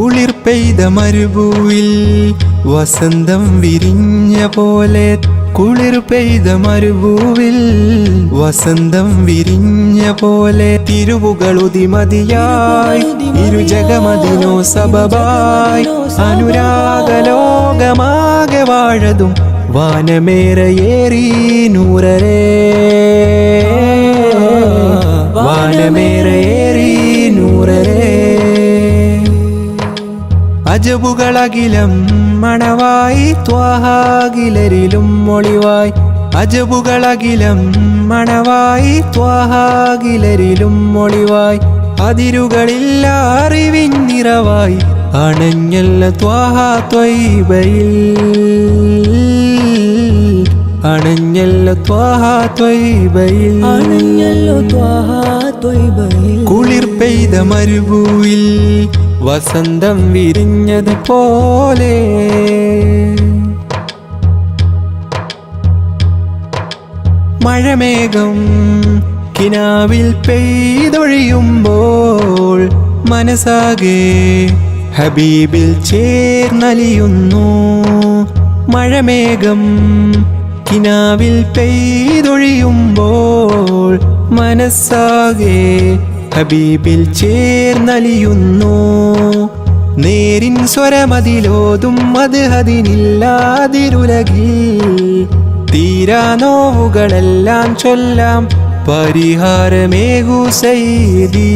കുളിർ പെയ്ത മരുഭൂവിൽ വസന്തം വിരിഞ്ഞ പോലെ, കുളിർ പെയ്ത മരുഭൂവിൽ വസന്തം വിരിഞ്ഞ പോലെ, തിരുവുകളുതിമതിയായി ഇരുജഗമതിനോ സബബായി, അനുരാഗലോകമാകെ വാഴതും വാനമേറയേറി നൂറരേ, വാനമേറയേറി നൂറരേ. അജബുകളകിലം മണവായി ത്വാഹാകിലരിലും ഒളിവായി, അജബുകളകിലം മണവായി ത്വാഹാകിലരിലും ഒളിവായി, അതിരുകളില്ല അറിവിൻ നിറവായി അണഞ്ഞല്ല ത്വാഹ ത്വയ്ബയിൽ, അണഞ്ഞല്ല ത്വാഹ ത്വയ്ബയിൽ, അണഞ്ഞല്ലോ ത്വാഹ ത്വയ്ബയിൽ. കുളിർ പെയ്ത മരുഭൂവിൽ വസന്തം വിരിഞ്ഞത് പോലെ, മഴമേഘം കിനാവിൽ പെയ്തൊഴിയുമ്പോൾ മനസ്സാകെ ഹബീബിൽ ചേർന്നലിയുന്നു. മഴമേഘം കിനാവിൽ പെയ്തൊഴിയുമ്പോൾ മനസ്സാകെ ഹബീബിൽ ചേർന്നലിയുന്നു. നേരിൻ സ്വരമതിലോതും മദ്ഹദിനില്ലാതിരുലകിൽ, തീരാ നോവുകളെല്ലാം ചൊല്ലാം പരിഹാരമേകു സയ്യിദി,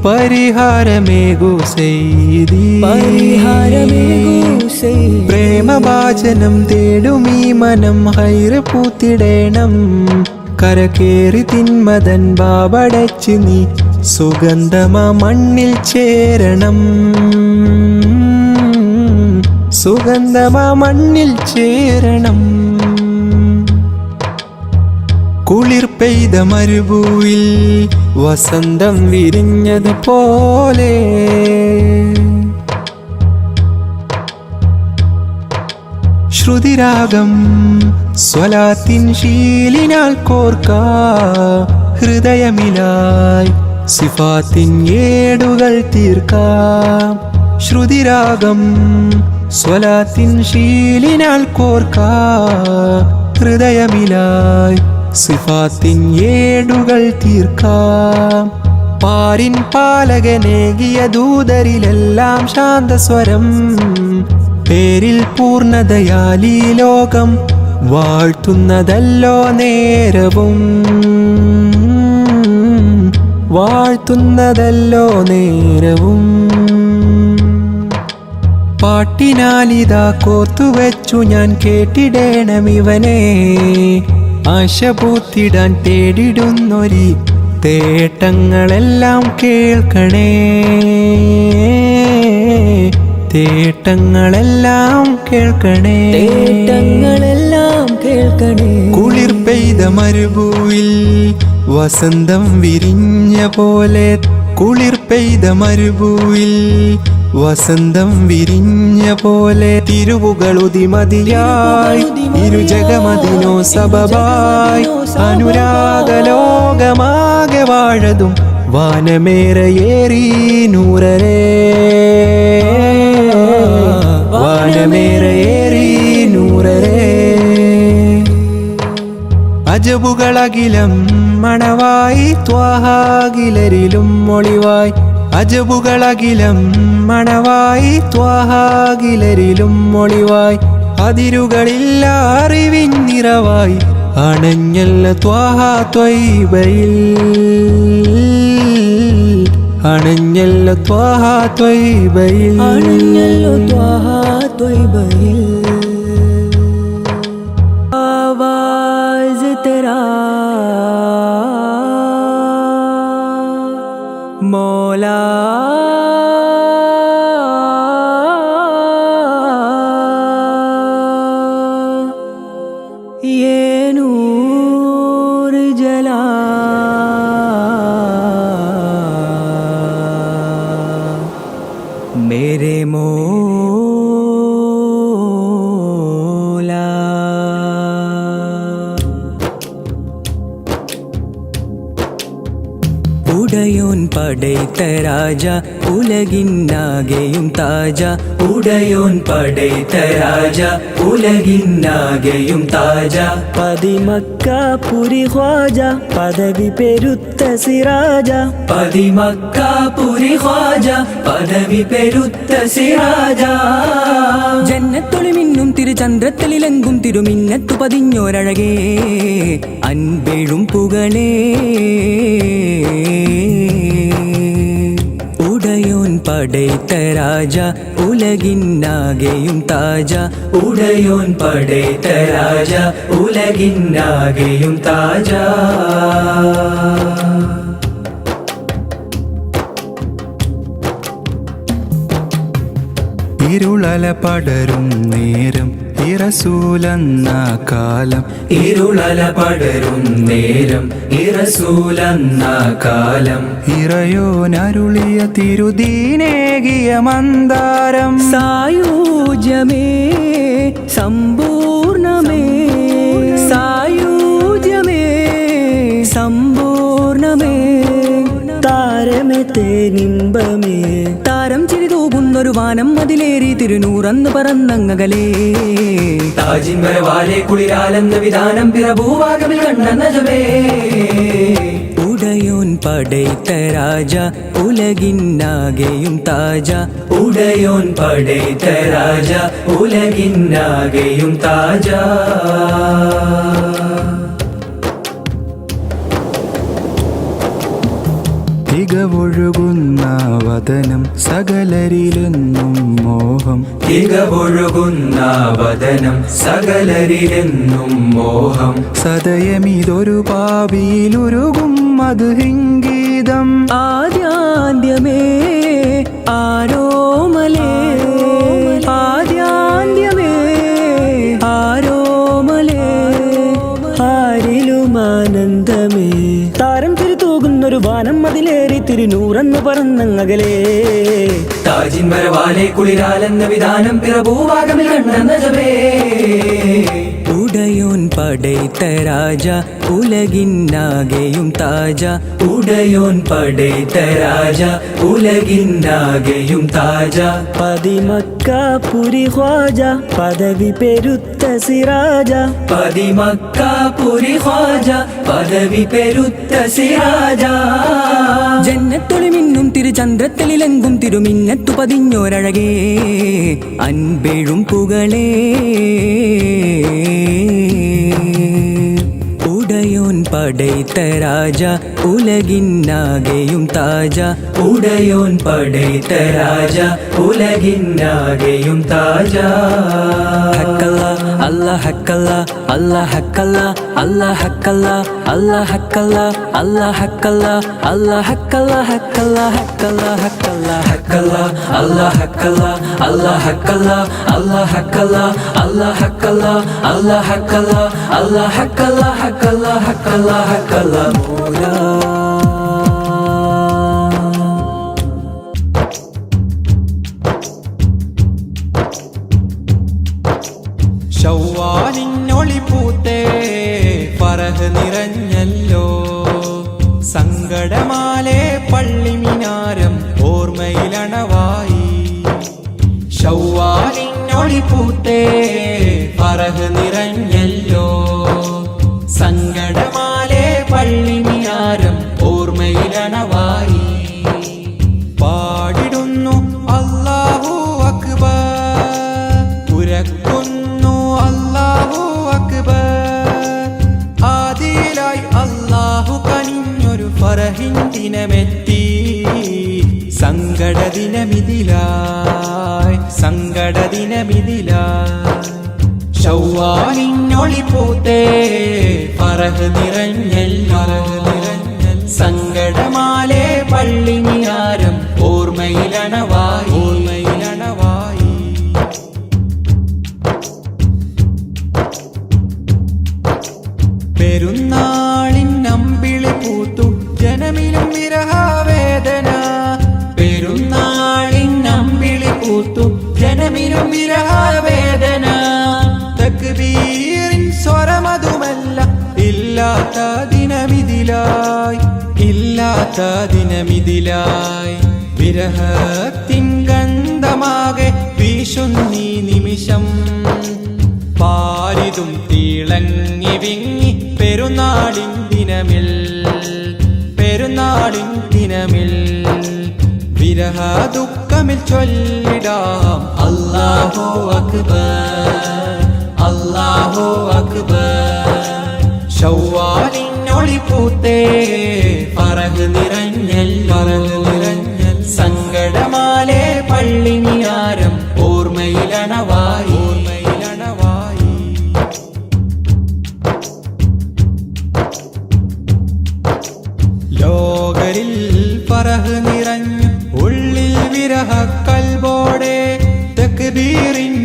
പരിഹാരമേകു സയ്യിദി, പരിഹാരമേകു സയ്യിദി. പ്രേമഭാജനം തേടുമീ മനം ഹൈറ് പൂത്തിടേണം, കരകേറി തിന്മതൻ ബാബടച്ച് നീ സുഗന്ധമാ മണ്ണിൽ ചേരണം, സുഗന്ധമാ മണ്ണിൽ ചേരണം. കുളിർ പെയ്ത മരുഭൂവിൽ വസന്തം വിരിഞ്ഞത് പോലെ, ശ്രുതിരാഗം സ്വലാത്തിൻ ശീലിനാൽ കോർക്കാ, ഹൃദയമിലായി സിഫാത്തിൻ ഏടുകൾ തീർക്കാം. ശ്രുതിരാഗം സ്വലാത്തിൻ ശീലിനാൽ കോർക്കാ, ഹൃദയമിലായി സിഫാത്തിൻ ഏടുകൾ തീർക്കാം. പാരിൻ പാലകനേകിയ ദൂതരിലെല്ലാം ശാന്തസ്വരം, പേരിൽ പൂർണ്ണതയാലീ ലോകം വാഴ്ത്തുന്നതല്ലോ നേരവും, വാഴ്ത്തുന്നതല്ലോ നേരവും. പാട്ടിനാലിതാ കോർത്തുവെച്ചു ഞാൻ കേട്ടിടേണമിവനെ, ആശ പൂത്തിടാൻ തേടിടുന്നൊരി തേട്ടങ്ങളെല്ലാം കേൾക്കണേ, തേട്ടങ്ങളെല്ലാം കേൾക്കണേ, തേട്ടങ്ങളെല്ലാം കേൾക്കണേ. കുളിർ പെയ്ത മരുഭൂവിൽ വസന്തം വിരിഞ്ഞ പോലെ, കുളിർ പെയ്ത മരുഭൂവിൽ വസന്തം വിരിഞ്ഞ പോലെ, തിരുവുകളുതിമതിയായി ഇരുജഗമതിനോ സബബായി, അനുരാഗലോകമാകെ വാഴതും വാനമേറയേറി നൂറരേ, വാനമേറയേറി നൂറരേ. അജബുകളകിലം മണവായി ത്വാഹാകിലരിലും ഒളിവായി, അജബുകളകിലം മണവായി ത്വാഹാകിലരിലും ഒളിവായി, അതിരുകളില്ല അറിവിൻ നിറവായി അണഞ്ഞല്ല ത്വാഹ ത്വയ്ബയിൽ, അണഞ്ഞല്ല ത്വാഹ ത്വയ്ബയിൽ, അണഞ്ഞല്ലോ ത്വാഹ ത്വയ്ബയിൽ. ആവാസ് തെരാ മൗലാ, ये नूर जला मेरे मौला. ഉടയോൻ പടൈത്ത രാജ ഉലകിന്നാകെയും താജ ഉടയോൻ പടൈത്ത രാജ ഉലകിന്നാകെയും താജ പതിമക്ക പുരി ഖ്വാജ പദവി പെരുത്ത സിറാജ പതിമക്ക പുരി ഖ്വാജ പദവി പെരുത്ത സിറാജ ജന്നത്തൊളിമിന്നും തിരുചന്ദ്രത്തലിലെങ്കും തിരുമിന്നത്തു പതിഞ്ഞോരഴകേ അൻപെഴും പുകളേ ഉടയോൻ പടൈത്ത രാജ ഉലകിന്നാകെയും താജ ഉടയോൻ പടൈത്ത രാജ ഉലകിന്നാകെയും താജ ഇരുളല പടരും നേരം ഇറസൂലെന്ന കാലം ഇരുളല പടരും നേരം ഇറസൂലെന്ന കാലം ഇറയോനരുളിയ തിരുദീനേകിയ മന്ദാരം സായൂജ്യമേ സമ്പൂർണമേ സായൂജ്യമേ സമ്പൂർണമേ താരമേ തേനിമ്പമേ താരം ചിരി തൂകുന്നൊരു വാനം അതിലേറി തിരുനൂറന്ന് പറന്നങ്ങകലേ താജിൻ വരവാലെ കുളിരാലെന്ന വിധാനം പിറഭൂവാകമിൽ കണ്ട നജമേ ഉടയോൻ പടൈത്ത രാജ ഉലകിന്നാകെയും താജ ഉടയോൻ പടൈത്ത രാജ ഉലകിന്നാകെയും താജ തികവൊഴുകുന്ന വദനം സകലരിലെന്നും മോഹം തികവൊഴുകുന്ന വദനം സകലരിലെന്നും മോഹം സദയമിതൊരു പാപിയിലുരുകും മധുഹിംഗീതം ആദ്യാന്ത്യമേ ആരോമലേ ആദ്യാന്ത്യമേ ആരോമലേ ആരിലുമാനന്ദമേ താരം തിരുതൂകുന്നൊരു വാനം അതിലേറി തിരുനൂറന്ന് പറന്നങ്ങകലേ താജിൻ വരവാലെ കുളിരാലെന്ന വിധാനം പിറഭൂവാകമിൽ കണ്ട നജമേ ഉടയോൻ പടൈത്ത രാജ ഉലകിന്നാകെയും താജ ഉടയോൻ പടൈത്ത രാജ ഉലകിന്നാകെയും താജ പതിമക്ക പുരി ഖ്വാജ പദവി പെരുത്ത സിറാജ പതിമക്ക പുരി ഖ്വാജ പദവി പെരുത്ത സിറാജ ജന്നത്തൊളിമിന്നും തിരുചന്ദ്രത്തലിലെങ്കും തിരുമിന്നത്തു പതിഞ്ഞോരഴകേ അൻപെഴും പുകളേ ഉടയോൻ പടൈത്ത രാജ ഉലകിന്നാകെയും താജ ഉടയോൻ പടൈത്ത രാജ ഉലകിന്നാകെയും താജ ഹക്കല്ല അല്ലാ ഹക്കല്ല അല്ലാ ഹക്കല്ല അല്ലാ ഹക്കല്ല അല്ലാ ഹക്കല്ല അല്ലാ ഹക്കല്ല അല്ലാ ഹക്കല്ല ഹക്കല്ല ഹക്കല്ല ഹക്കല്ല ഹക്കല്ല അല്ലാ ഹക്കല്ല അല്ലാ ഹക്കല്ല അല്ലാ ഹക്കല്ല അല്ലാ ഹക്കല്ല അല്ലാ ഹക്കല്ല അല്ലാ ഹക്കല്ല ഹക്കല്ല ഹക്കല്ല ഹക്കല്ല മൂലാ ശൗവാലിന്നൊളിപ്പൂത്തേ ഫറഹ് നിറഞ്ഞല്ലോ സങ്കടമാലെ പള്ളിമിനാരം ഓർമ്മയിലണവായി ശൗവാലിന്നൊളിപ്പൂത്തേ ഫറഹ് നിറഞ്ഞല്ലോ സങ്കടമാലെ പള്ളിമിനാരം ഓർമ്മയിലണവായി പാടിടുന്നു അല്ലാഹു അക്ബർ ഉരക്കുന്നു അല്ലാഹു അക്ബർ ആദിലായി അല്ലാഹു കനിഞ്ഞൊരു ഫറഹിൻ ദിനമെത്തി സങ്കട ദിനമിതിലായി സങ്കട ദിനമിതിലായി ശൗവാലിന്നൊളിപ്പൂത്തേ ഫറഹ് നിറഞ്ഞല്ലോ സങ്കടമാലെ പള്ളിമിനാരം ഓർമ്മയിലണവായി ഓർമ്മയിലണവായി പെരുന്നാളിൻ അമ്പിളി പൂത്തു ജനമിലും വിരഹവേദന പെരുന്നാളിൻ അമ്പിളി പൂത്തു ജനമിലും വിരഹവേദന തക്ബീറിൻ സ്വരമതുമല്ല ഇല്ലാ ഇല്ലാത്ത ദിനമിതിലായി ഇല്ലാത്ത ദിനമിതിലായി വിരഹത്തിൻ ഗന്ധമാകെ വീശുന്നീ നിമിഷം പാരിതും തിളങ്ങി വിങ്ങി പെരുന്നാളിൻ ദിനമിൽ പെരുന്നാളിൻ ദിനമിൽ വിരഹ ദുഃഖമിൽ ചൊല്ലിടാം അല്ലാഹു അക്ബർ അല്ലാഹു അക്ബർ ശവ്വാലിനൊളി പൂത്തേ പറക് നിറഞ്ഞൽ സങ്കടമാലെ പള്ളിനിയാരം ഓർമ്മയിലണവായി ലോകരിൽ പറഹ് നിറഞ്ഞു ഉള്ളിൽ വിരഹ കൽബോടെ തക്ബീറിൻ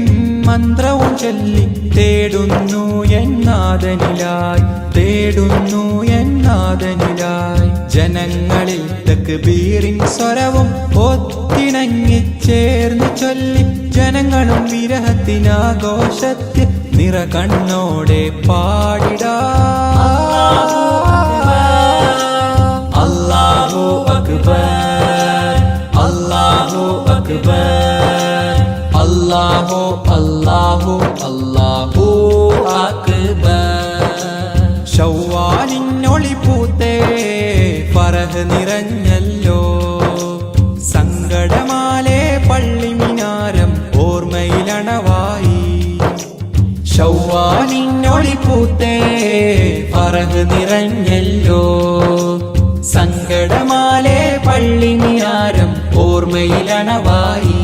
മന്ത്രവും ചൊല്ലി തേടുന്നു എന്നാദനിലായി തേടുന്നു എന്നാദനിലായി ജനങ്ങളിൽ തക്ബീറിൻ സ്വരവും ഒത്തിണങ്ങി ചേർന്ന് ചൊല്ലി ജനങ്ങളും വിരഹത്തിനാഘോഷത്തിൽ നിറ കണ്ണോടെ പാടിടാ അല്ലാഹു അക്ബർ അല്ലാഹു അക്ബർ അല്ലാഹു അല്ലാഹു അല്ലാഹു അക്ബർ ശവ്വാലിനൊളി പൂത്തേ ഫറഹ് നിറഞ്ഞല്ലോ സങ്കടമാലെ പള്ളിമിനാരം ഓർമ്മയിലണവായി ശവ്വാലിനൊളി പൂത്തേ ഫറഹ് നിറഞ്ഞല്ലോ സങ്കടമാലെ പള്ളിമിനാരം ഓർമ്മയിലണവായി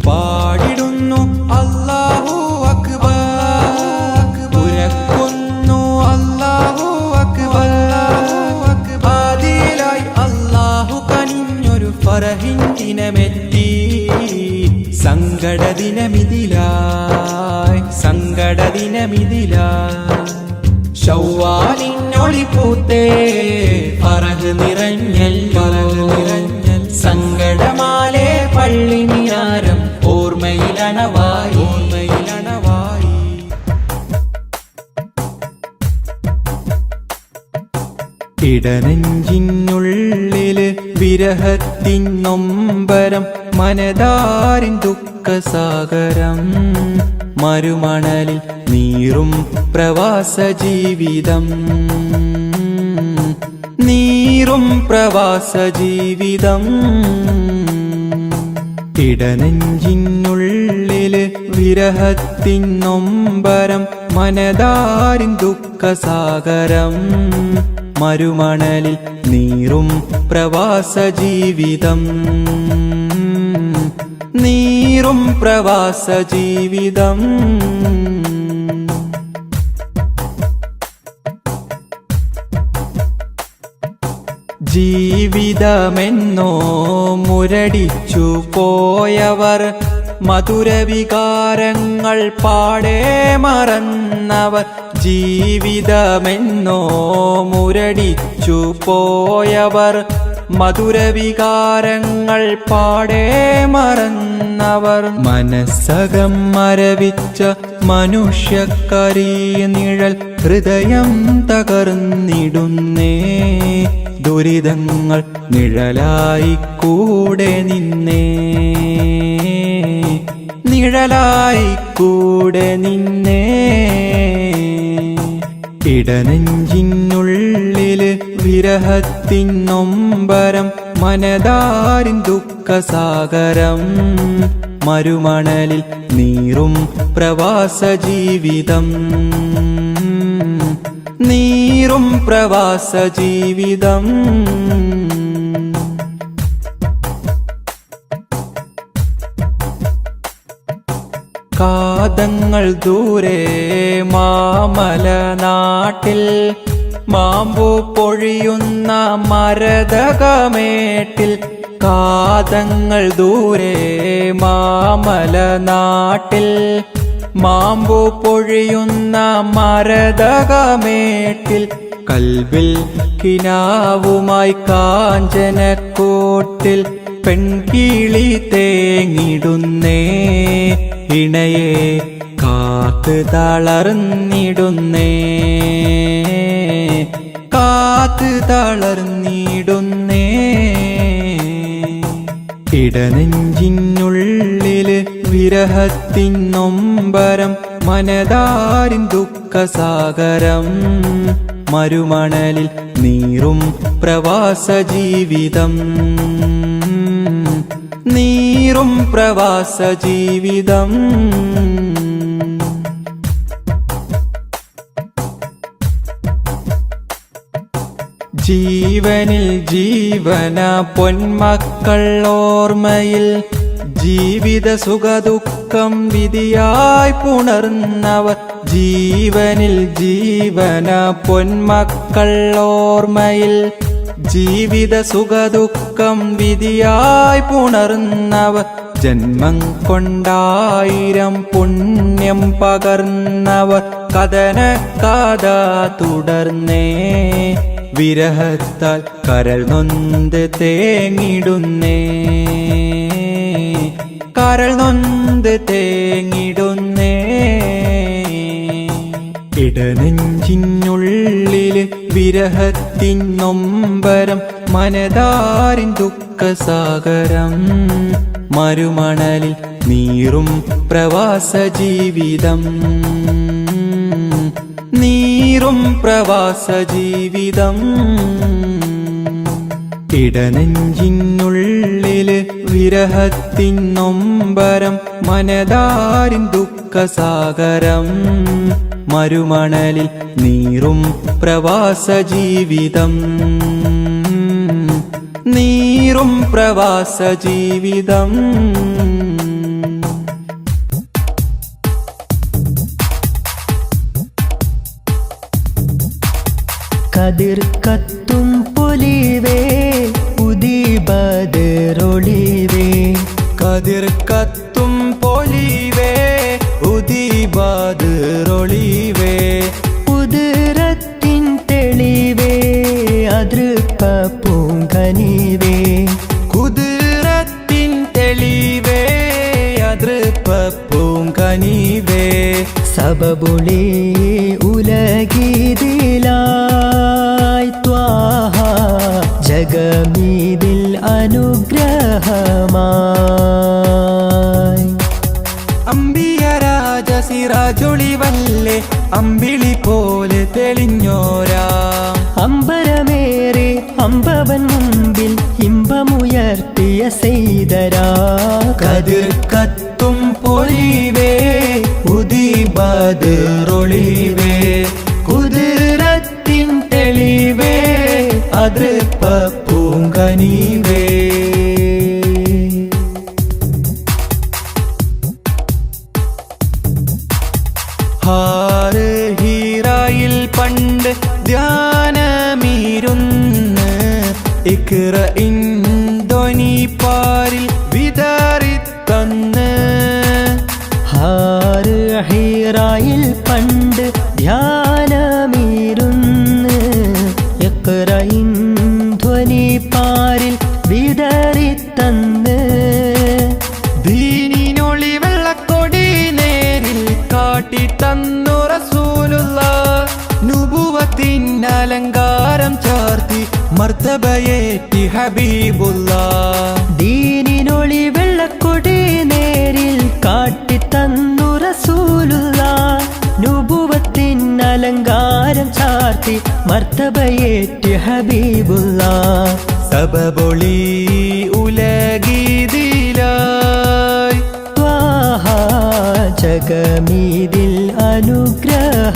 പാടിടുന്നു അല്ലാഹു അക്ബർ ഉരക്കുന്നു അല്ലാഹു അക്ബർ ആദിലായി അല്ലാഹു കനിഞ്ഞൊരു ഫറഹിൻ ദിനമെത്തി സങ്കട ദിനമിതിലായി സങ്കട ദിനമിതിലായി ശവ്വാലിനൊളി പൂത്തേ പറക് നിറഞ്ഞൽ സങ്കടമാലെ പള്ളിനിയാരം ഓർമ്മയിലണവായി ഇടനെഞ്ചിനുള്ളില് വിരഹത്തിൻ നൊമ്പരം മനതാരിൻ ദുഃഖസാഗരം മരുമണലിൽ നീറും പ്രവാസ ജീവിതം നീറും പ്രവാസ ജീവിതം ഇടനെഞ്ചിനുള്ളില് വിരഹത്തിൻ നൊമ്പരം മനതാരിൻ ദുഃഖസാഗരം മരുമണലിൽ നീറും പ്രവാസ ജീവിതം നീറും പ്രവാസ ജീവിതം ജീവിതമെന്നോ മുരടിച്ചു പോയവർ മധുരവികാരങ്ങൾ പാടെ മറന്നവർ ജീവിതമെന്നോ മുരടിച്ചു പോയവർ മധുരവികാരങ്ങൾ പാടെ മറന്നവർ മനസ്സകം മരവിച്ച മനുഷ്യക്കരീ നിഴൽ ഹൃദയം തകർന്നിടുന്നേ ദുരിതങ്ങൾ നിഴലായി കൂടെ നിന്നേ നിഴലായി കൂടെ നിന്നേ ഇടനെഞ്ചിനുള്ളില് വിരഹത്തിൻ നൊമ്പരം മനതാരിൻ ദുഃഖസാഗരം മരുമണലിൽ നീറും പ്രവാസ ജീവിതം നീറും പ്രവാസ ജീവിതം കാതങ്ങൾ ദൂരെ മാമല നാട്ടിൽ മാമ്പു പൊഴിയുന്ന മരതകമേട്ടിൽ കാതങ്ങൾ ദൂരെ മാമല നാട്ടിൽ മാമ്പു പൊഴിയുന്ന മരതകമേട്ടിൽ കൽബിൽ കിനാവുമായി കാഞ്ചനക്കോട്ടിൽ പെൺകിളി തേങ്ങിടുന്നേ ഇണയെ കാത്ത് തളർന്നിടുന്നേ കാത്ത് തളർന്നിടുന്നേ ഇടനെഞ്ചിനുള്ളില് വിരഹത്തിൻ നൊമ്പരം മനതാരിൻ ദുഃഖസാഗരം മരുമണലിൽ നീറും പ്രവാസ ജീവിതം നീറും പ്രവാസ ജീവിതം ജീവനിൽ ജീവന പൊന്മക്കൾ ഓർമ്മയിൽ ജീവിത സുഖദുഃഖം വിധിയായി പുണർന്നവർ ജീവനിൽ ജീവന പൊന്മക്കൾ ഓർമ്മയിൽ ജീവിത സുഖദുഃഖം വിധിയായി പുണർന്നവർ ജന്മം കൊണ്ടായിരം പുണ്യം പകർന്നവർ കഥന കഥ തുടർന്നേ വിരഹത്താൽ കരൾ നൊന്ത് തേങ്ങിടുന്നേ കരൾ നൊന്ത് തേങ്ങിടുന്നേ ഇടനെഞ്ചിനുള്ളില് വിരഹത്തിൻ നൊമ്പരം മനതാരിൻ ദുഃഖസാഗരം മരുമണലിൽ നീറും പ്രവാസ ജീവിതം നീറും പ്രവാസ ജീവിതം ഇടനെഞ്ചിനുള്ളില് വിരഹത്തിൻ നൊമ്പരം മനതാരിൻ ദുഃഖസാഗരം മരുമണലിൽ നീറും പ്രവാസ ജീവിതം നീറും പ്രവാസ ജീവിതം കതിർ കത്തും പൊലിവേ ഉദിബദറൊളിവേ കതിർ കത്തും പൊലിവേ ഉദിബദറൊളിവേ ഉദരത്തിൻ തെളിവേ അതൃപ്പ പൂങ്കനിവേ കുതിരത്തിൻ തെളിവേ അതൃപ്പ പൂങ്കനിവേ സബബുളി ഉലഗീതിലായി ത്വാഹ ജഗമീതിൽ അനുഗ്രഹമായി അമ്പിയ രാജ സിറാജൊളിവല്ലേ അമ്പിളി പോലെ തെളിഞ്ഞോരാ അമ്പരമേറെ അമ്പവൻ മുമ്പിൽ ഇമ്പമുയർത്തിയ സെയ്തരാ കതിർ കത്തും പൊലിവേ ഉദിബദറൊളിവേ കുതിരത്തിൻ തെളിവേ അതൃപ്പ പൂങ്കനിവേ ഹാറ് ഹീറായിൽ പണ്ട് ധ്യാനമീരുന്ന് ഇക്റ ധ്വനി പാരിൽ വിതറിത്തന്ന് ഹാറ് ഹീറായിൽ പണ്ട് ധ്യാനമീരുന്ന് ഇഖ്റയിൻ ധ്വനി പാരിൽ വിതറിത്തന്ന് ദീനിനൊളി വെള്ളക്കൊടി നേരിൽ കാട്ടി തന്നു റസൂലുള്ള നുബുവത്തിൻ അലങ്കാരം ചാർത്തി മർത്തബയേറ്റി ഹബീബുള്ള ദീനിനൊളി വെള്ളക്കൊടി നേരിൽ കാട്ടിത്തന്നു റസൂലുള്ള നുബുവത്തിൻ അലങ്കാരം ചാർത്തി മർത്തബയേറ്റി ഹബീബുള്ള സബബൊളി ഉലഗീതിലായി ത്വാഹ ജഗമീതിൽ അനുഗ്രഹമായി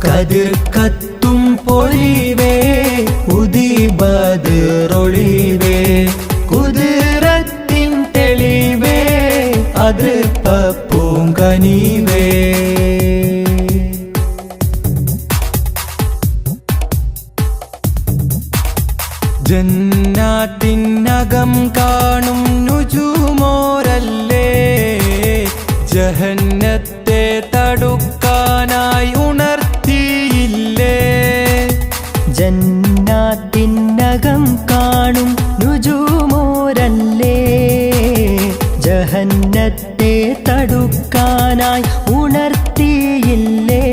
കതിർ കത്തും പൊലിവേ ഉദിബദറൊളിവേ കുതിരത്തിൻ തെളിവേ അതൃപ്പ പൂങ്കനിവേ ജന്നാത്തിനകം കാണും നുജുമോരല്ലേ ജഹന്നത്തെ തടുക്കാനായി ഉണർത്തിയില്ലേ ജന്നാത്തിനകം കാണും നുജുമോരല്ലേ ജഹന്നത്തെ തടുക്കാനായി ഉണർത്തിയില്ലേ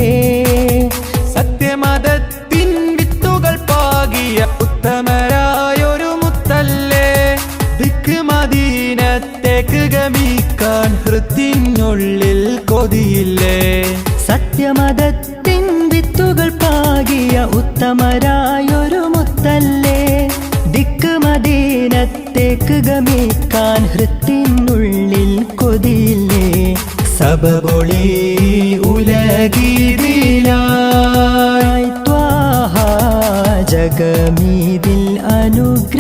സത്യമതത്തിൻ വിത്തുകൾ പാകിയ ഉത്തമരായൊരു മുത്തല്ലേ. ദിക്ക് മദീനത്തേക്ക് ഗമിക്കാൻ ഹൃത്തിനുള്ളിൽ കൊതിയില്ലേ. സബബൊളി ഉലകിതിലായി ത്വാഹ ജഗമീതിൽ അനുഗ്രഹമായി.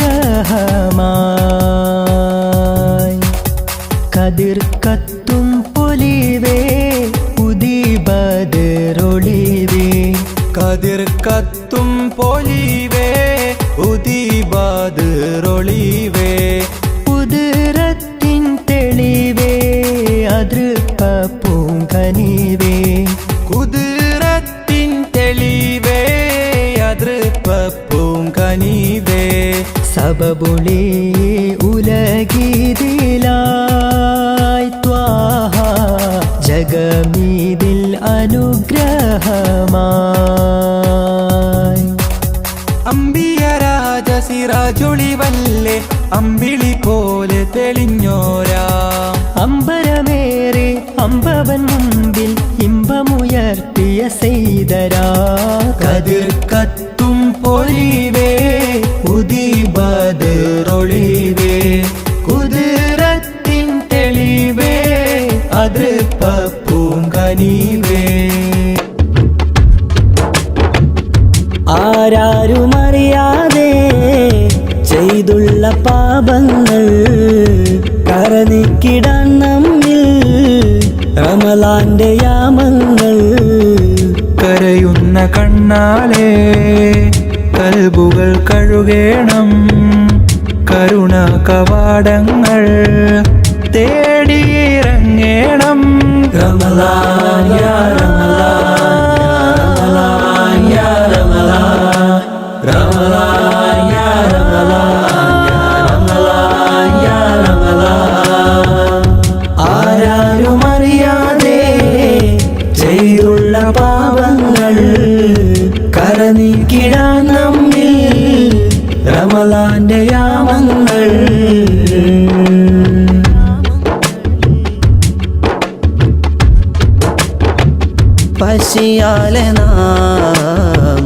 കതിർ കത്തും പൊലിവേ ഉദിബദറൊളിവേ. കതിർ കത്തും പൊലിവേ ഉദിബദറൊളിവേ. കുതിരത്തിൻ തെളിവേ അതൃപ്പൂങ്കനിവേ. കുതിരത്തിൻ തെളിവേ അതൃപ്പൂങ്കനിവേ. സബബുളി ഉലകിതിലായി ത്വാഹ ജഗമീതിൽ അനുഗ്രഹമായി. അമ്പിയ രാജ സിറാജൊളിവല്ലേ അമ്പിളി പോലെ തെളിഞ്ഞോരാ. അമ്പരമേറെ അമ്പവൻ മുമ്പിൽ ഇമ്പമുയർത്തിയ സെയ്തരാ. കതിർ കത്തും പൊലിവേ ഉദിബദറൊളിവേ. കുതിരത്തിൻ തെളിവേ അതൃപ്പൂങ്കനിവേ. ആരാരുമറിയാതെ ചെയ്തുള്ള പാപങ്ങൾ കരനിക്കിടാൻ നമ്മിൽ റമളാന്റെ യാമങ്ങൾ. കരയുന്ന കണ്ണാലേ കൽബുകൾ കഴുകേണം. കരുണ കവാടങ്ങൾ തേടിയിറങ്ങേണം. റമളാൻ യാ റമളാൻ യാ റമളാൻ റമളാൻ യാ റമളാൻ യാ റമളാൻ. ആരാരുമറിയാതെ ചെയ്തുള്ള പാപങ്ങൾ കരനീക്കിടാൻ നമ്മിൽ റമളാന്റെ യാമങ്ങൾ. പശിയാലെ നാം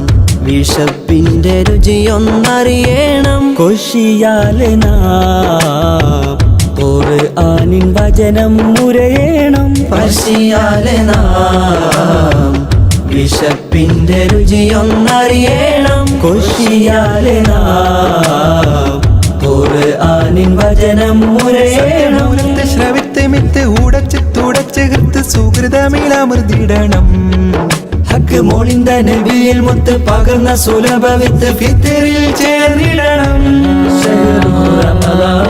വിശപ്പിന്റെ രുചിയൊന്നറിയണം. കൊശിയാലെ നാം ഖുർആനിൻ വചനം മുരയണം. പശിയാലെ നാം വിശപ്പിന്റെ രുചിയൊന്നറിയണം. കൊശിയാലെ നാം ഖുർആനിൻ വചനം മുരയണം. ശ്രവിത്ത് മിത്ത് ഉടച്ച് തുടച്ച് കൃത്ത് സുഹൃതമിളമൃതിടണം. ഹക്ക് മോളിന്ത നബിയിൽ മുത്ത് പകർന്ന സുലഭ വിത്ത് ഫിത്തറിൽ ചേർന്നിടണം. ശഹ്റു റമളാൻ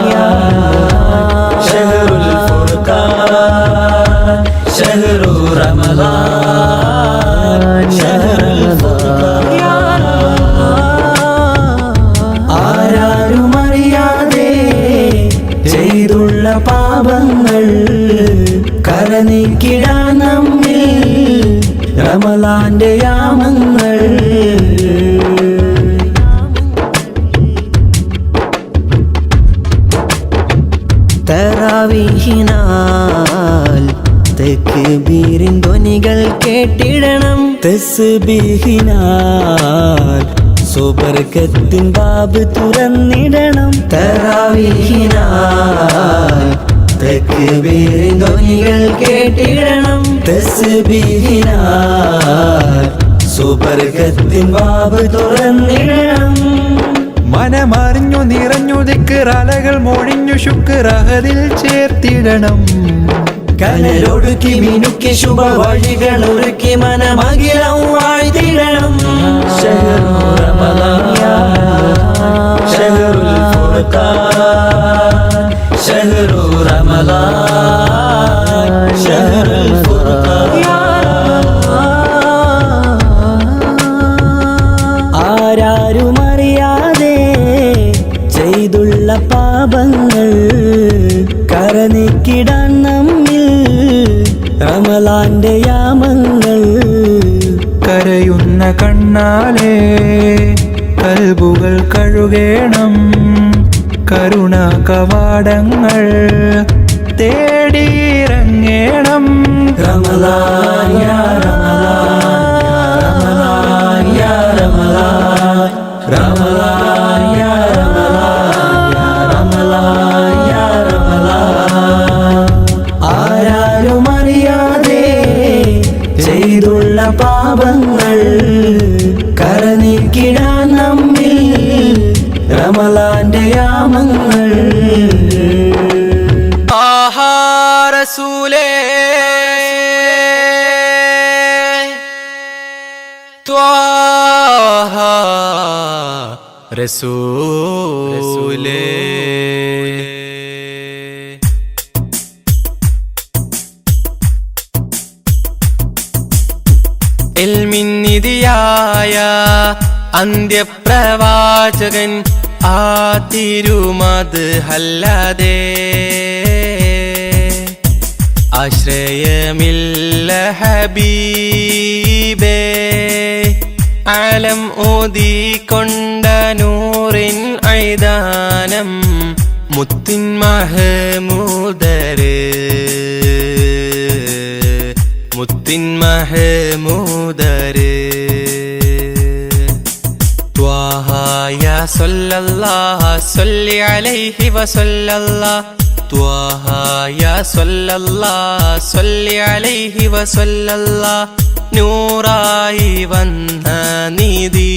ശഹ്റുൽ ഫുർഖാൻ ശഹ്റു റമളാൻ ശഹ്റുൽ ഫുർഖാൻ. ആരാരുമറിയാതെ ചെയ്തുള്ള പാപങ്ങൾ കരനീക്കിടാൻ നമ്മിൽ റമളാന്റെ യാമങ്ങൾ. തറാവീഹിനാൽ തക്ബീറിൻ ധ്വനികൾ കേട്ടിടണം. തസ്ബീഹിനാൽ സുബർക്കത്തിൻ ബാബ് തുറന്നിടണം. തറാവീഹിനാൽ തക്ബീറിൻ ധ്വനികൾ കേട്ടിടണം. തസ്ബീഹിനാൽ സുബർക്കത്തിൻ ബാബ് തുറന്നിടണം. മനമറിഞ്ഞു നിറഞ്ഞു ദിക്റലകൾ മൊഴിഞ്ഞു ശുക്രഹദിൽ ചേർത്തിടണം. കനലൊടുക്കി മിനുക്കി ശുഭ വഴികൾ ഒരുക്കി മനമകിലം വാഴ്ത്തിടണം. ശഹ്റു റമളാൻ ശഹ്റുൽ ഫുർഖാൻ ശഹ്റു റമളാൻ ശഹ്റുൽ ഫുർഖാൻ. ആരാരുമറിയാതെ ചെയ്തുള്ള പാപങ്ങൾ കരനീക്കിടാൻ നമ്മിൽ റമളാന്റെ യാമങ്ങൾ. കരയുന്ന കണ്ണാലേ കൽബുകൾ കഴുകേണം. കരുണ കവാടങ്ങൾ തേടിയിറങ്ങേണം. റമളാൻ യാ റമളാൻ ചെയ്തുള്ള പാപങ്ങൾ കരനീക്കിടാൻ നമ്മിൽ റമളാന്റെ യാമങ്ങൾ. ആഹാ റസൂലേ ത്വാഹ റസൂലേ ഇൽമിന്നിധിയായ അന്ത്യപ്രവാചകൻ ആ തിരുമത് അല്ലാതെ ആശ്രയമില്ല ഹബീബേ. ആലം ഓതിക്കൊണ്ട നൂറിൻ ഐദാനം മുത്തിൻ മഹമൂദര് മുത്തിൻ മഹമൂദര്. ത്വാഹ യാ സല്ലല്ലാഹ് സല്ലി അലൈഹി വസല്ലല്ലാഹ്. ത്വാഹ യാ സല്ലല്ലാഹ് സല്ലി അലൈഹി വസല്ലല്ലാഹ്. നൂറായി വന്ന നിധി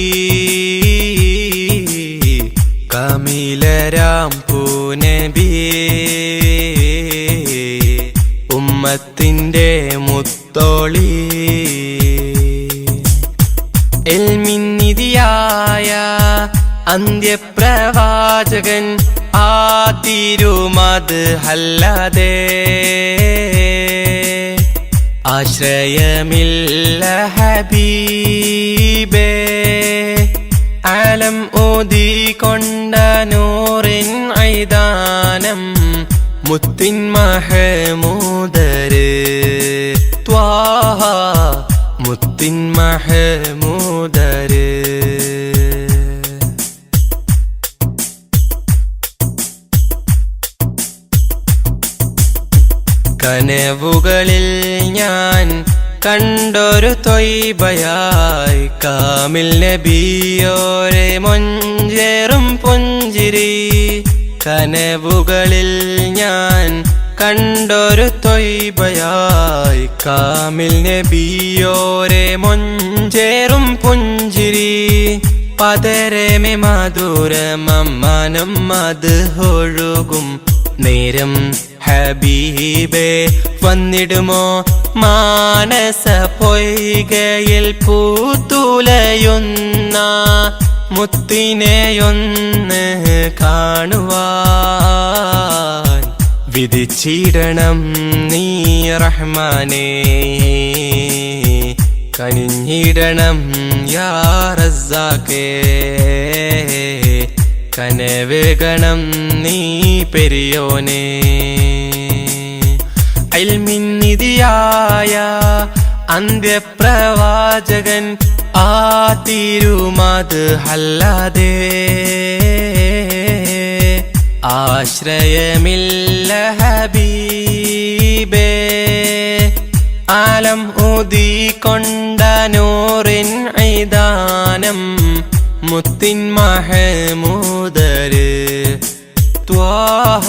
കമിലരാം പൂനബിയേ. ഉമ്മത്തിന്റെ മുത്തോളി ഇൽമിന്നിധിയായ അന്ത്യപ്രവാചകൻ ആ തിരുമത് അല്ലാതെ ആശ്രയമില്ല ഹബീബേ. ആലം ഓതിക്കൊണ്ട നൂറിൻ ഐദാനം മുത്തിൻ മഹമൂദര്. ത്വാഹ മുത്തിൻ മഹമൂദര്. കനവുകളിൽ ഞാൻ കണ്ടൊരു തൊയ്ബയായി കാമിൽ നബിയോരെ മൊഞ്ചേറും പുഞ്ചിരി. കനവുകളിൽ ഞാൻ കണ്ടൊരു തൊയ്ബയായി കാമിൽ നബിയോരെ മൊഞ്ചേറും പുഞ്ചിരി. പതരമേ മധുരമനം അത് ഒഴുകും നേരം ഹബീബേ വന്നിടുമോ മാനസ പൊയ്കയിൽ പൂത്തുലയുന്ന മുത്തിനെയൊന്ന് കാണുവാൻ വിധിച്ചിടണം നീ റഹ്മാനേ. കനിഞ്ഞിടണം യാ റസ്സാഖേ. കനവേകണം നീ പെരിയോനേ. ഇൽമിന്നിധിയായ അന്ത്യപ്രവാചകൻ ആ തിരുമത് അല്ലാതെ ആശ്രയമില്ല ഹബീബേ. ആലം ഊതിക്കൊണ്ട നൂറിൻ ഐദാനം മുത്തിൻ മഹമൂദര്. ത്വാഹ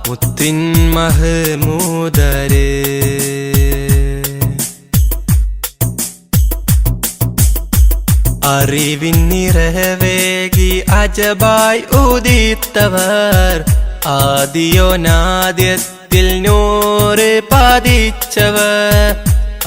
മുത്തിൻ മഹമൂദര്. അറിവിൻ നിറവേകി അജബായി ഉദിത്തവർ ആദിയോനാദ്യത്തിൽ നൂറ് പതിച്ചവർ.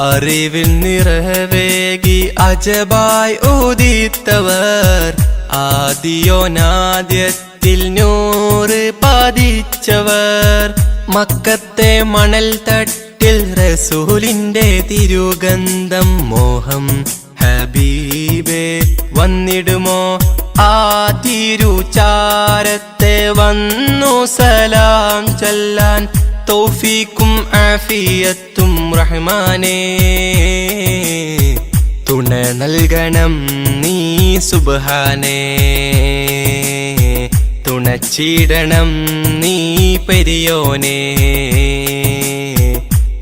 അറിവിൻ നിറവേകി അജബായി ഉദിത്തവർ ആദിയോനാദ്യത്തിൽ നൂറ് പതിച്ചവർ. മക്കത്തെ മണൽ തട്ടിൽ റസൂലിന്റെ തിരുഗന്ധം മോഹം ഹബീബേ വന്നിടുമോ ആ തിരുചാരത്തെ വന്നു സലാം ചൊല്ലാൻ. തൗഫീക്കും ആഫിയത്തും റഹ്മാനേ തുണ നൽകണം നീ സുബ്ഹാനേ. തുണച്ചിടണം നീ പെരിയോനേ.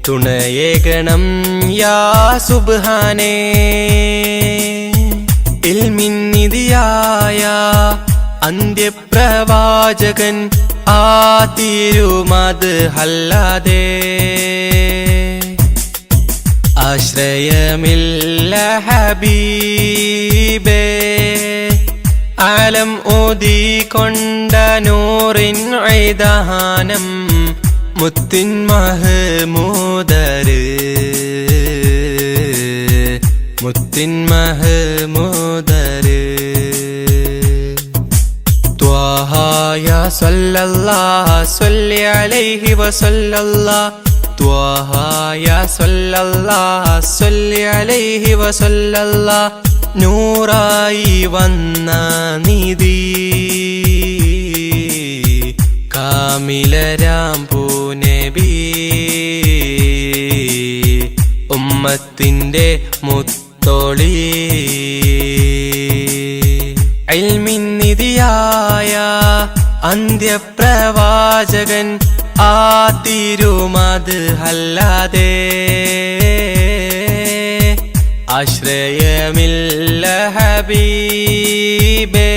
തുണയേകണം യാ സുബ്ഹാനേ. ഇൽമിന്നിധിയായ അന്ത്യപ്രവാചകൻ ആ തിരുമത് അല്ലാതെ ആശ്രയമില്ല ഹബീബേ ആലം ഓതിക്കൊണ്ട നൂറിൻ ഐദാനം മുത്തിൻ മഹ്മൂദര് മുത്തിൻ മഹ്മൂദര് ത്വാഹ യാ സല്ലല്ലാഹ് സ്വല്ലി അലൈഹി വസല്ലല്ലാഹ് ത്വാഹ യാ സല്ലല്ലാഹ് സ്വല്ലി അലൈഹി വസല്ലല്ലാഹ് നൂറായി വന്ന നിധി കാമിലരാം പൂനബി ഉമ്മത്തിന്റെ മുത്തോളി ഇൽമിൻ നിധിയായ അന്ത്യപ്രവാചകൻ ആ തിരുമത് അല്ലാതെ ആശ്രയമില്ല ഹബീബേ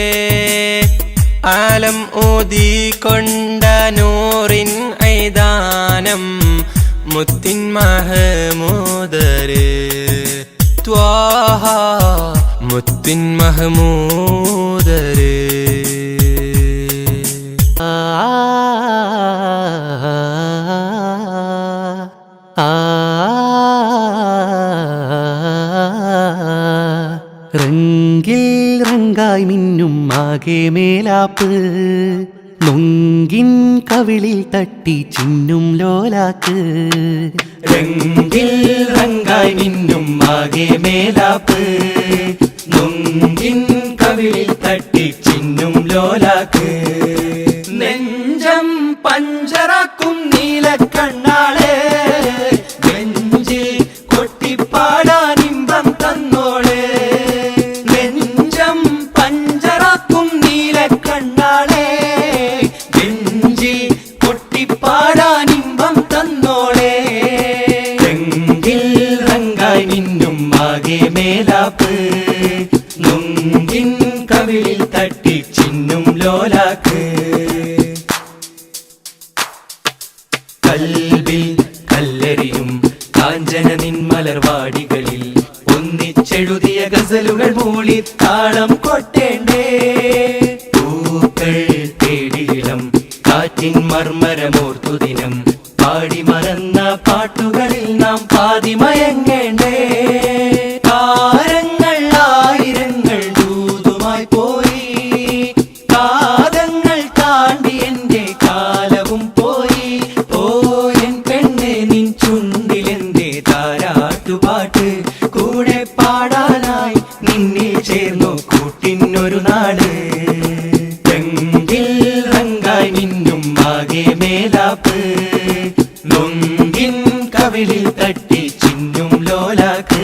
ആലം ഓതിക്കൊണ്ട നൂറിൻ ഐദാനം മുത്തിൻ മഹ്മൂദര് ത്വാഹ മുത്തിൻ മഹ്മൂദര് റംഗിൽ റങ്കായി മിന്നും ആകെ മേലാപ്പ് നൊങ്കിൻ കവിളിൽ തട്ടി ചിന്നും ലോലാക്ക് രംഗിൽ റങ്കായി മിന്നും ആകെ മേലാപ്പ് നൊങ്കിൻ കവിളിൽ തട്ടി ചിന്നും ലോലാക്ക് നെഞ്ചം പഞ്ചറാക്കും നീലക്കണ്ണാളെ നെഞ്ചിൽ കൊട്ടിപ്പാടാൻ ഇമ്പം തന്നോളെ നെഞ്ചം പഞ്ചറാക്കും നീലക്കണ്ണാളെ നെഞ്ചിൽ കൊട്ടിപ്പാടാൻ ഇമ്പം തന്നോളെ രംഗിൽ റങ്കായി മിന്നും ആകെ മേലാപ്പ് നൊങ്കിൻ കവിളിൽ തട്ടി ചിന്നും ലോലാക്ക് കൽബിൽ കല്ലെറിയും കാഞ്ചന നിൻമലർവാടികളിൽ ഒന്നിച്ചെഴുതിയ ഗസലുകൾ മൂളി താളം കൊട്ടേണ്ടേ പൂക്കൾ തേടിയിളം കാറ്റിൻ മർമരമോർത്തു ദിനം പാടി മറന്ന പാട്ടുകളിൽ നാം പാതിമയങ്ങേണ്ടേ താരങ്ങൾ ആയിരങ്ങൾ ദൂതുമായി പോയി കാതങ്ങൾ താണ്ടി എന്റെ കാലവും പോയി പോയൻ പെണ്ണെ നിൻ ചുണ്ടിലെന്തേ താരാട്ടുപാട്ട് കൂടെ പാടാനായി നിന്നിൽ ചേർന്നു കൂട്ടിനൊരു നാട് രംഗിൽ റങ്കായി മിന്നും ആകെ മേലാപ്പ് നൊങ്കിൻ കവിളിൽ തട്ടി ചിന്നും ലോലാക്ക്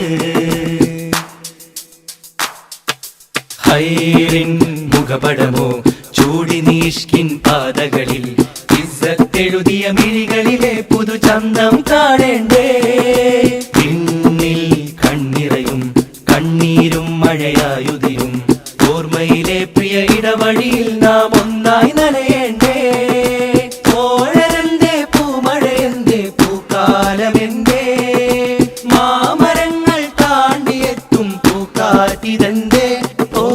ഹൈറിൻ മുഖപടമോ ചൂടി നീഷ്കിൻ പാതകളിൽ ഇസ്സത്തെഴുതിയ മിഴികളിലെ പുതുചന്തം കാണേണ്ടേ പിന്നിൽ കണ്ണിറയും കണ്ണീരും മഴയായുതിരും ഓർമ്മയിലെ പ്രിയ ഇടവഴിയിൽ നാം ഒന്നായി നനയേണ്ടേ ഓഴരന്റെ പൂമഴയെന്തേ പൂക്കാലമെന്തേ മാമരങ്ങൾ താണ്ടിയെത്തും പൂക്കാറ്റിതെന്തേ ഓ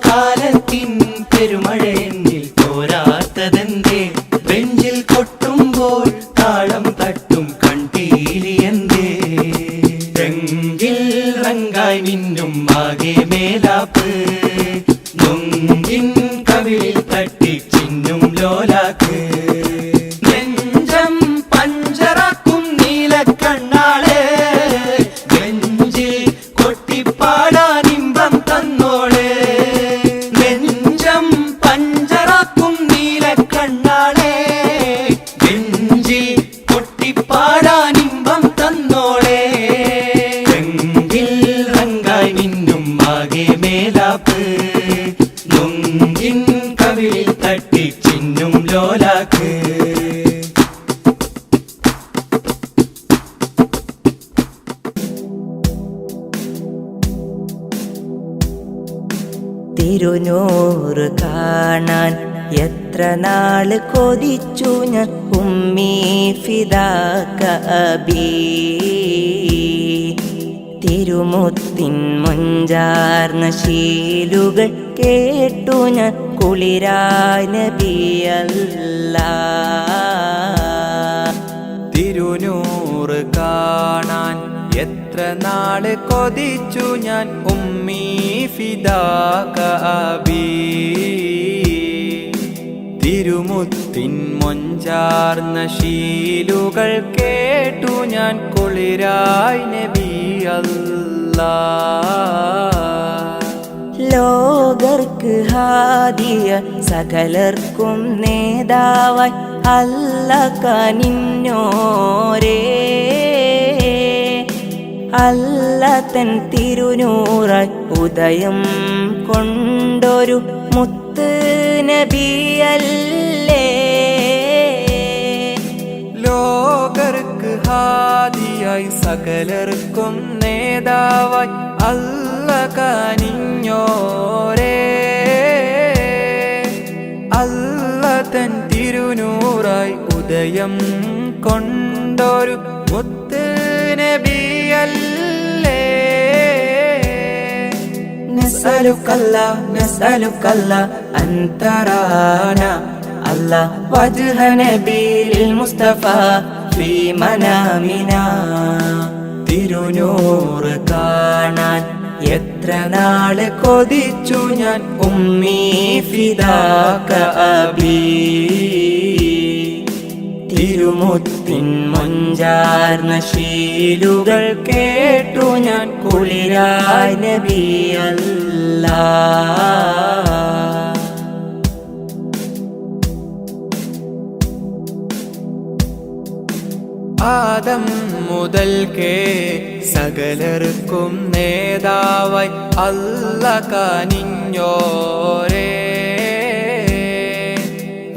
കാലത്തിൻ പെരുമഴ എന്നിൽ തോരാത്തതെന്തേ ബെഞ്ചിൽ കൊട്ടുമ്പോൾ താളം തട്ടും കൺപീലിയെന്തേ രംഗിൽ റങ്കായി മിന്നും ആകെ മേലാപ്പ് നൊങ്കിൻ കവിളിൽ തട്ടി ചിന്നും ലോലാക്ക് നെഞ്ചം പഞ്ചറാക്കും നീലക്കണ്ണാളെ നെഞ്ചിൽ കൊട്ടിപ്പാടാൻ ഇമ്പം തന്നോളെ നെഞ്ചം പഞ്ചറാക്കും നീലക്കണ്ണാളെ നെഞ്ചിൽ കൊട്ടിപ്പാടാൻ ഇമ്പം തന്നോളെ രംഗിൽ റങ്കായി മിന്നും ആകെ മേലാപ്പ് നൊങ്കിൻ കവിളിൽ തട്ടി ചിന്നും ലോലാക്ക് തിരുനൂറ് കാണാൻ എത്ര നാള് കൊതിച്ചു ഞാൻ ഉമ്മീ ഫിദാക അബീ തിരുമുത്തിൻ മൊഞ്ചാർന്ന ശീലുകൾ കേട്ടു ഞാൻ കുളിരായ നബിയല്ലാ. തിരുനൂറ് കാണാൻ എത്ര നാള് കൊതിച്ചു ഞാൻ ഉമ്മീ ഫിദാക അബീ. തിരുമുത്തിൻ മൊഞ്ചാർന്ന ശീലുകൾ കേട്ടു ഞാൻ കുളിരായി നബി അല്ലാ. ലോകർക്ക് ഹാദിയ സകലർക്കും നേതാവായി അല്ല കനിഞ്ഞോരേ. അല്ല തൻ തിരുനൂറായി ഉദയം കൊണ്ടൊരു മുത്ത് നബിയല്ലേ. ലോകർക്ക് ഹാദിയായി സകലർക്കും നേതാവായി അല്ല കനിഞ്ഞോരേ. അല്ല തൻ തിരുനൂറായി ഉദയം കൊണ്ടൊരു മുത്ത് നബിയല്ലേ. നസ്അലുക്കല്ലാ നസ്അലുക്കല്ലാ അൻതറാന അല്ലാ വജ്ഹ നബിയിൽ മുസ്തഫ ഫീ മനാമിന. തിരുനൂറ് കാണാൻ എത്ര നാള് കൊതിച്ചു ഞാൻ ഉമ്മീ ഫിദാക അബീ. തിരുമുത്തിൻ മൊഞ്ചാർന്ന ശീലുകൾ കേട്ടു ഞാൻ കുളിരായ നബി അല്ലാ. ആദം മുതൽക്കേ സകലർക്കും നേതാവായി അല്ല കനിഞ്ഞോരേ.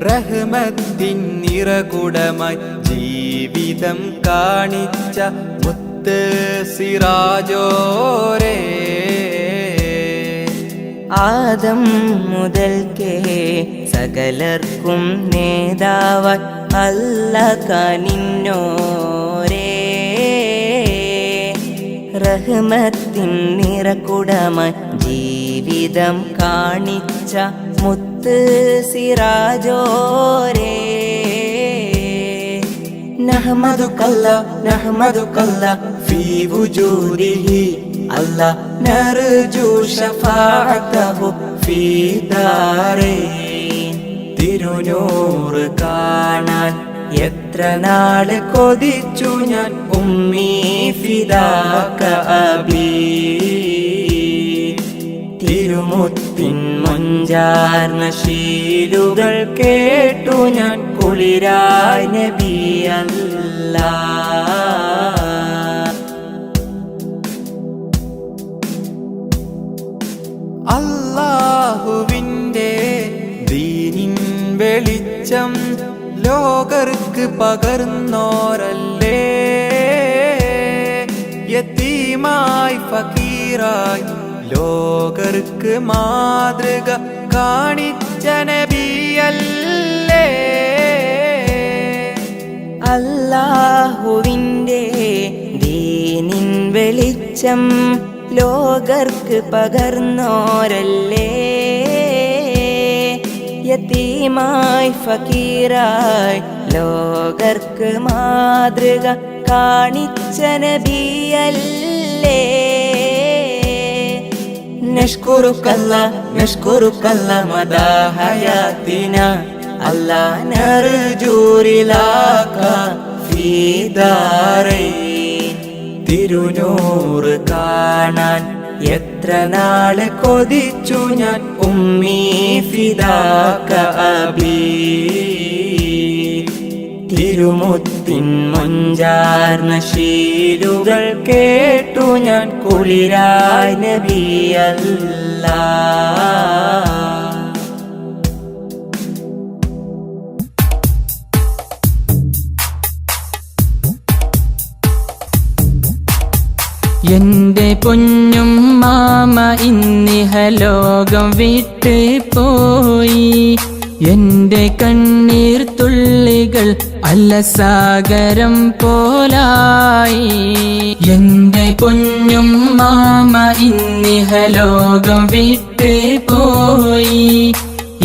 റഹ്മത്തിൻ നിറകുടമായി ജീവിതം കാണിച്ച മുത്ത് സിറാജോരേ. ആദം മുതൽക്കേ സകലർക്കും നേതാവായി അല്ല കനിഞ്ഞോരേ. റഹ്മത്തിൻ നിറകുടമായി ജീവിതം കാണിച്ച മുത്ത് സിറാജോരേ. നഹ്മദുകല്ലാ നഹ്മദുകല്ലാ ഫീ വുജൂദിഹി അല്ലാ നർജു ശഫാഅതഹു ഫീ ദാരൈൻ. തിരുനൂറ് കാണാൻ എത്ര നാള് കൊതിച്ചു ഞാൻ ഉമ്മീ ഫിദാക അബീ. തിരുമുത്തിൻ മൊഞ്ചാർന്ന ശീലുകൾ കേട്ടു ഞാൻ കുളിരായ നബി അല്ലാ. അല്ലാഹുവിൻ്റെ ദീനിൻ വെളിച്ചം ലോകർക്ക് പകർന്നോരല്ലേ. യതീമായി ഫക്കീറായി ലോകർക്ക് മാതൃക കാണിച്ച നബിയല്ലേ. അല്ലാഹുവിൻ്റെ ദീനിൻ വെളിച്ചം ലോകർക്ക് പകർന്നോരല്ലേ. യതീമായി ഫക്കീറായി ലോകർക്ക് മാതൃക കാണിച്ച നബിയല്ലേ. നഷ്കുറുക്കല്ലാ നഷ്കുറുക്കല്ലാ മദാ ഹയാത്തിന അല്ലാ നർജു റിലാക ഫീ ദാരൈൻ. തിരുനൂറ് കാണാൻ എത്ര നാള് കൊതിച്ചു ഞാൻ ഉമ്മീ ഫിദാക അബീ. തിരുമുത്തിൻ മൊഞ്ചാർന്ന ശീലുകൾ കേട്ടു ഞാൻ കുളിരായ നബി അല്ലാ. എന്റെ പൊന്നും മാമ ഇന്നിഹലോകം വിട്ട് പോയി. എന്റെ കണ്ണീർ തുള്ളികൾ അലസാഗരം പോലായി. എന്റെ പൊന്നും മാമ ഇന്നിഹലോകം വിട്ട് പോയി.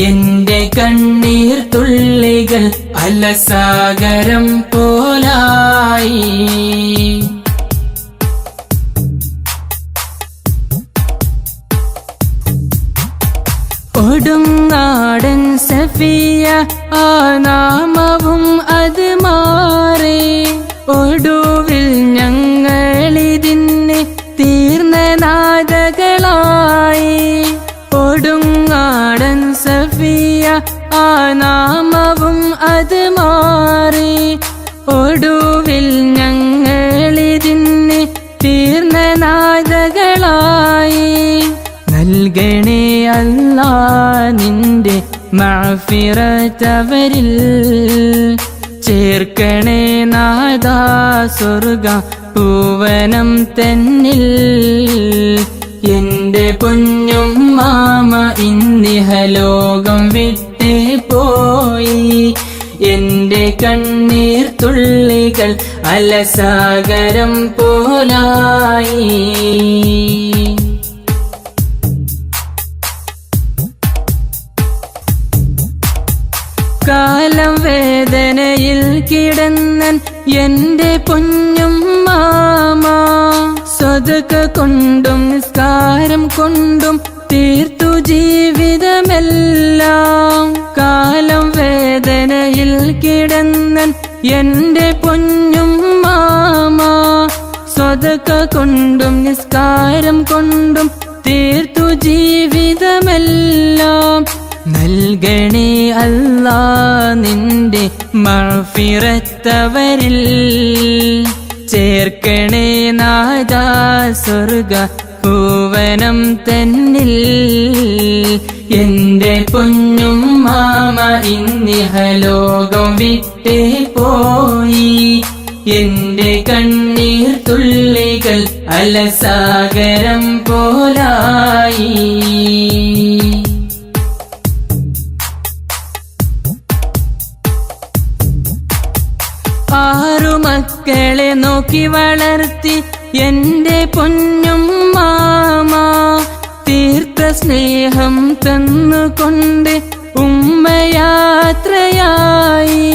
എന്റെ കണ്ണീർ തുള്ളികൾ അലസാഗരം പോലായി. കൊടുങ്ങാടൻ സഫിയ ആ നാമവും അത് മാറി. ഒടുവിൽ ഞങ്ങളിതിന് തീർന്ന നാദകളായി. കൊടുങ്ങാടൻ സഫിയ ആ നാമവും അത് മാറി. ഒടുവിൽ ഞങ്ങളിതിന് തീർന്ന നാദകളായി. നൽകണേ അല്ലാ നിന്റെ മഅ്ഫിറത്തവരിൽ. ചേർക്കണേ നാദാ സ്വർഗ പൂവനം തന്നിൽ. എന്റെ പൊന്നും മാമ ഇന്നിഹലോകം വിട്ടേ പോയി. എന്റെ കണ്ണീർ തുള്ളികൾ അലസാഗരം പോലായി. കാലം വേദനയിൽ കിടന്നൻ എന്റെ പൊന്നും മാമ. സ്വതക കൊണ്ടും നിസ്കാരം കൊണ്ടും തീർത്തു ജീവിതമെല്ലാം. കാലം വേദനയിൽ കിടന്നൻ എന്റെ പൊന്നും മാമ. സ്വതക കൊണ്ടും നിസ്കാരം കൊണ്ടും തീർത്തു ജീവിതമെല്ലാം. നൽകണേ അല്ലാ നിന്റെ മഅ്ഫിറത്തവരിൽ. ചേർക്കണേ നാദാ സ്വർഗ പൂവനം തന്നിൽ. എന്റെ പൊന്നും മാമ ഇന്നിഹലോകം വിട്ടേ പോയി. എന്റെ കണ്ണീർ തുള്ളികൾ അലസാഗരം പോലായി. ആറു മക്കളെ നോക്കി വളർത്തി എന്റെ പൊന്നും മാമ. തീർത്ത സ്നേഹം തന്നുകൊണ്ട് ഉമ്മയാത്രയായി.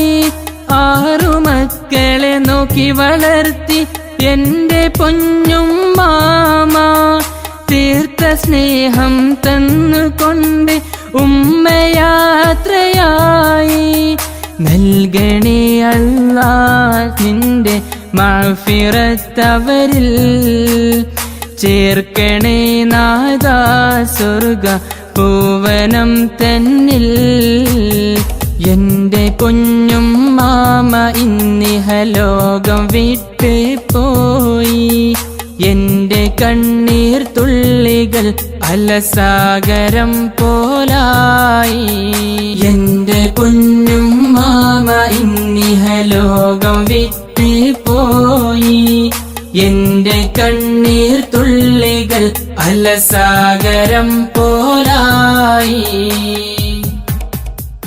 ആറു മക്കളെ നോക്കി വളർത്തി എന്റെ പൊന്നും മാമ. തീർത്ത സ്നേഹം തന്നുകൊണ്ട് ഉമ്മയാത്രയായി. നൽകണേ അല്ലാ നിന്റെ മഅ്ഫിറത്തവരിൽ. ചേർക്കണേ നാദാ സ്വർഗ പൂവനം തന്നിൽ. എന്റെ പൊന്നും മാമ ഇന്നിഹലോകം വിട്ട് പോയി. എന്റെ കണ്ണീർ തുള്ളികൾ അലസാഗരം പോലായി. എന്റെ പൊന്നും മാമ ഇന്നിഹലോകം വിട്ട് പോയി. എന്റെ കണ്ണീർ തുള്ളികൾ അലസാഗരം പോലായി.